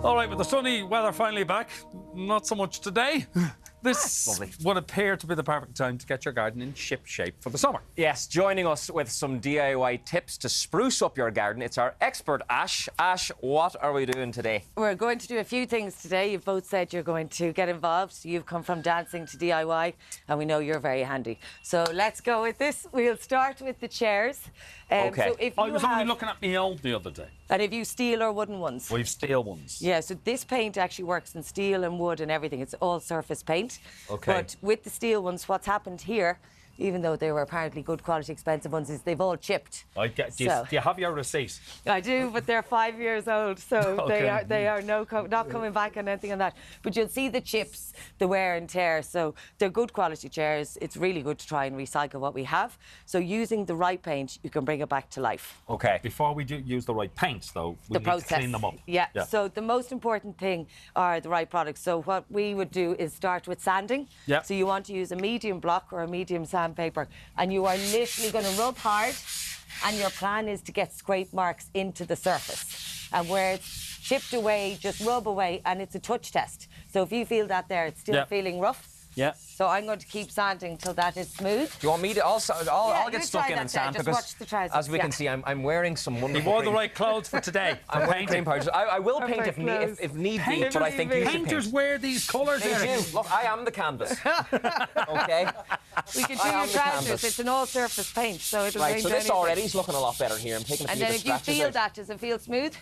All right, with the sunny weather finally back, not so much today. This would appear to be the perfect time to get your garden in ship shape for the summer. Yes, joining us with some DIY tips to spruce up your garden, it's our expert Ash. Ash, what are we doing today? We're going to do a few things today. You've both said you're going to get involved. You've come from dancing to DIY, and we know you're very handy. So let's go with this. We'll start with the chairs. Okay. So if I you was have, only looking at my old the other day. and if you steel or wooden ones. We've steel ones. Yeah, so this paint actually works in steel and wood and everything. It's all surface paint. Okay. But with the steel ones, what's happened here, even though they were apparently good quality, expensive ones, is they've all chipped. Do you have your receipt? I do, but they're 5 years old, so Okay. they are not coming back on anything on that. But you'll see the chips, the wear and tear. So they're good quality chairs. It's really good to try and recycle what we have. So using the right paint, you can bring it back to life. Okay. Before we do use the right paints, though, we The need process. to clean them up. Yeah. So the most important thing are the right products. So what we would do is start with sanding. Yeah. So you want to use a medium block or a medium sandpaper, and you are literally going to rub hard, and your plan is to get scrape marks into the surface. And where it's chipped away, just rub away, and it's a touch test. So if you feel that there, it's still feeling rough. Yeah. So I'm going to keep sanding till that is smooth. Do you want me to also? I'll get you stuck try in that and there. sand Just because, watch the trousers, as we can yeah. see, I'm wearing some wonderful. He wore the green- right clothes for today. I'm wearing green powders. I will paint Perfect if need be, but I think you should Painters paint. wear these colours, They Eric. do. Look, I am the canvas. Okay. We can do I your am the trousers. canvas. It's an all-surface paint, so it'll Right. range So this anything. already is looking a lot better here. I'm taking a And few of then the if you scratches feel out. that, does it feel smooth?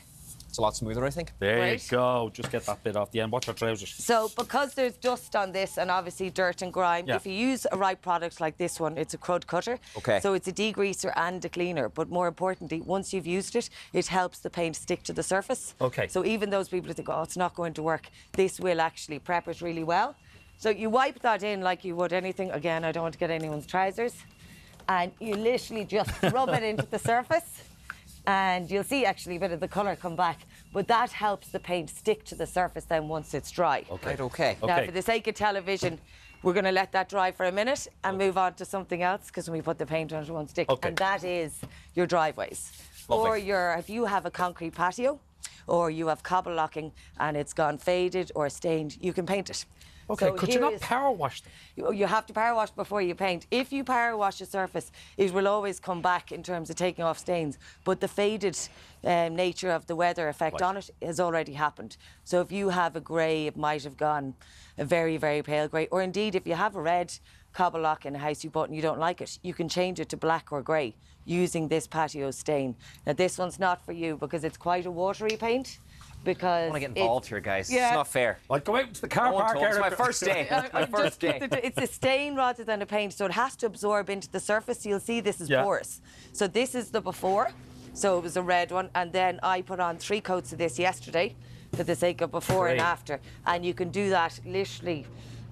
It's a lot smoother, I think. There Right. you go. Just get that bit off the end. Watch your trousers. So because there's dust on this and obviously dirt and grime, Yeah. if you use a right product like this one, it's a crud cutter. Okay. So it's a degreaser and a cleaner, but more importantly, once you've used it, it helps the paint stick to the surface. Okay. So even those people who think, oh, it's not going to work, this will actually prep it really well. So you wipe that in like you would anything. Again, I don't want to get anyone's trousers. And you literally just rub it into the surface. And you'll see actually a bit of the colour come back. But that helps the paint stick to the surface then once it's dry. Okay. Right. Okay. Now, Okay. for the sake of television, we're going to let that dry for a minute and move on to something else, because when we put the paint on it, it won't stick. Okay. And that is your driveways. Lovely. Or if you have a concrete patio, or you have cobble locking and it's gone faded or stained, you can paint it. Okay, So could you here not is- power wash them? You have to power wash before you paint. If you power wash a surface, it will always come back in terms of taking off stains. But the faded nature of the weather effect on it has already happened. So if you have a grey, it might have gone a very, very pale grey. Or indeed, if you have a red cobble lock in a house you bought and you don't like it, you can change it to black or grey using this patio stain. Now, this one's not for you because it's quite a watery paint. Because I want to get involved here, guys. Yeah. It's not fair. I'd go out to the car park, It's my Eric. first day. My first day. It's a stain rather than a paint, so it has to absorb into the surface. You'll see this is Yeah. porous. So this is the before. So it was a red one, and then I put on 3 coats of this yesterday for the sake of before and Great. after. And you can do that literally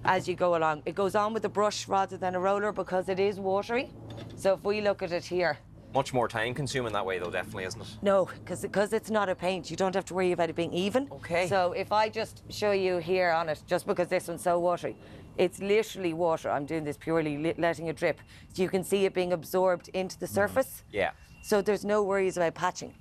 as you go along. It goes on with a brush rather than a roller because it is watery. So if we look at it here, Much more time consuming that way, though, definitely, isn't it? no, because it's not a paint, you don't have to worry about it being even. Okay. So if I just show you here on it, just because this one's so watery, it's literally water. I'm doing this purely letting it drip. So you can see it being absorbed into the surface. Yeah. So there's no worries about patching,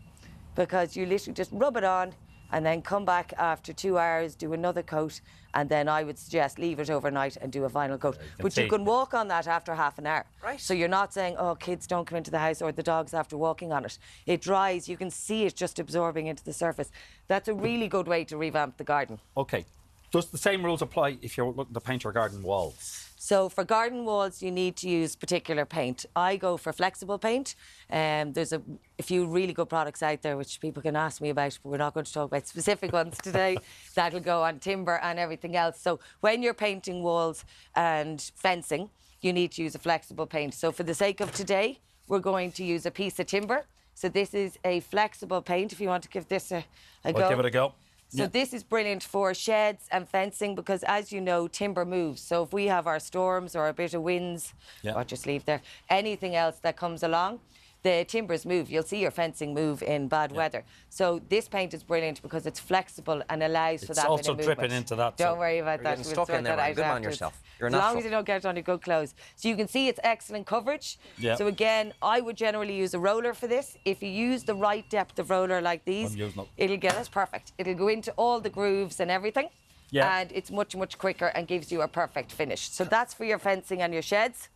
because you literally just rub it on and then come back after 2 hours, do another coat, and then I would suggest leave it overnight and do a final coat. But you see. can walk on that after half an hour. Right. So you're not saying, oh, kids don't come into the house or the dogs after walking on it. It dries, you can see it just absorbing into the surface. That's a really good way to revamp the garden. Okay. Does the same rules apply if you're looking to paint your garden walls? So for garden walls, you need to use particular paint. I go for flexible paint. There's a few really good products out there which people can ask me about, but we're not going to talk about specific ones today. That'll go on timber and everything else. So when you're painting walls and fencing, you need to use a flexible paint. So for the sake of today, we're going to use a piece of timber. So this is a flexible paint, if you want to give this a go. I'll give it a go. So this is brilliant for sheds and fencing because, as you know, timber moves. So if we have our storms or a bit of winds, Yeah. or just leave there, anything else that comes along, the timbers move. You'll see your fencing move in bad weather. So this paint is brilliant because it's flexible and allows for that bit of movement. It's also dripping into that. Don't worry about that. Getting stuck in there, man. Good on yourself. You're as natural. long as you don't get it on your good clothes. So you can see it's excellent coverage. Yeah. So again, I would generally use a roller for this. If you use the right depth of roller like these, it'll get us perfect. It'll go into all the grooves and everything. Yeah. And it's much, much quicker and gives you a perfect finish. So that's for your fencing and your sheds.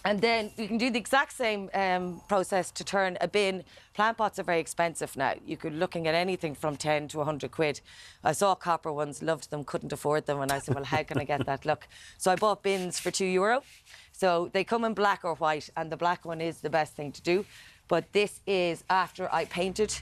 And then you can do the exact same process to turn a bin. Plant pots are very expensive now. You could looking at anything from 10 to 100 quid. I saw copper ones, loved them, couldn't afford them. And I said, well, how can I get that look? So I bought bins for €2. So they come in black or white, and the black one is the best thing to do. But this is after I painted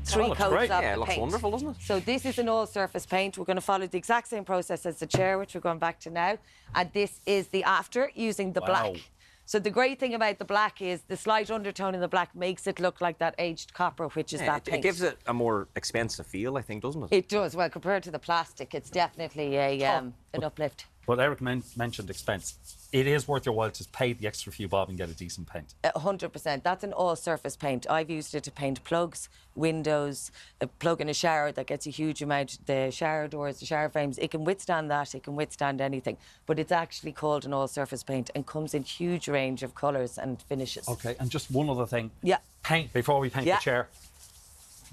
3 coats of the paint. Yeah, it looks wonderful, doesn't it? So this is an all-surface paint. We're going to follow the exact same process as the chair, which we're going back to now. And this is the after, using the black. So the great thing about the black is the slight undertone in the black makes it look like that aged copper, which is that paint. It gives it a more expensive feel, I think, doesn't it? It does. Well, compared to the plastic, it's definitely an uplift. But Eric mentioned expense. It is worth your while to pay the extra few bob and get a decent paint. 100%. That's an all-surface paint. I've used it to paint plugs, windows, a plug in a shower that gets a huge amount, the shower doors, the shower frames. It can withstand that. It can withstand anything. But it's actually called an all-surface paint and comes in huge range of colours and finishes. OK, and just one other thing. Yeah. Paint, before we paint the chair.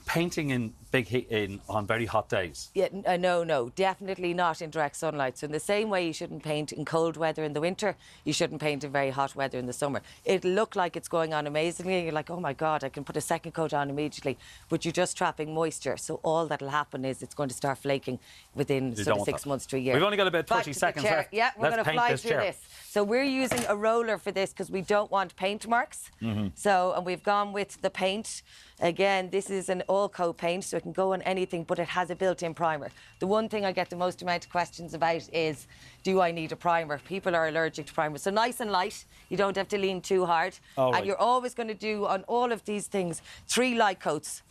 Painting in big heat on very hot days. Yeah, no, definitely not in direct sunlight. So in the same way you shouldn't paint in cold weather in the winter, you shouldn't paint in very hot weather in the summer. It'll look like it's going on amazingly. You're like, oh my God, I can put a second coat on immediately. But you're just trapping moisture. So all that'll happen is it's going to start flaking within sort of 6 months to a year. We've only got about 30 seconds left. Yeah, we're going to fly through this. So we're using a roller for this because we don't want paint marks. So, and we've gone with the paint. Again, this is an all-coat paint, so it can go on anything, but it has a built-in primer. The one thing I get the most amount of questions about is, do I need a primer? People are allergic to primers. So nice and light, you don't have to lean too hard. And you're always going to do, on all of these things, 3 light coats.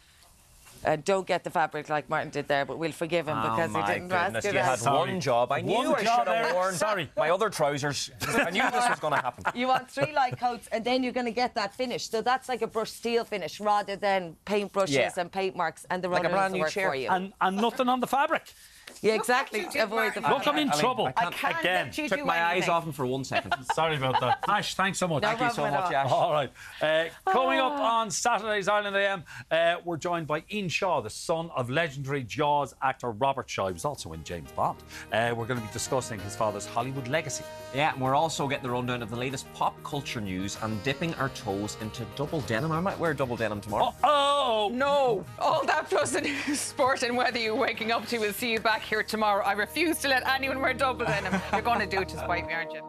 Don't get the fabric like Martin did there, but we'll forgive him because he didn't ask it. You had one job. I knew I should have worn my other trousers. I knew this was going to happen. You want 3 light coats, and then you're going to get that finish. So that's like a brushed steel finish rather than paint brushes and paint marks, and the roller brand new work chair for you. And nothing on the fabric. Yeah, exactly. Avoid the fabric. Look, I'm in trouble. I can't again. let you Took do my eyes anything. off him for 1 second. Sorry about that. Ash, thanks so much. No Thank you so problem much, at Ash. All right. Coming up on Saturday's Ireland AM, we're joined by Ian Shaw, the son of legendary Jaws actor Robert Shaw. He was also in James Bond. We're going to be discussing his father's Hollywood legacy. Yeah, and we're also getting the rundown of the latest pop culture news and dipping our toes into double denim. I might wear double denim tomorrow. Oh! No, all that plus the news, sport and weather you're waking up to. We'll see you back here tomorrow. I refuse to let anyone wear double denim. You're going to do it to spite me, aren't you?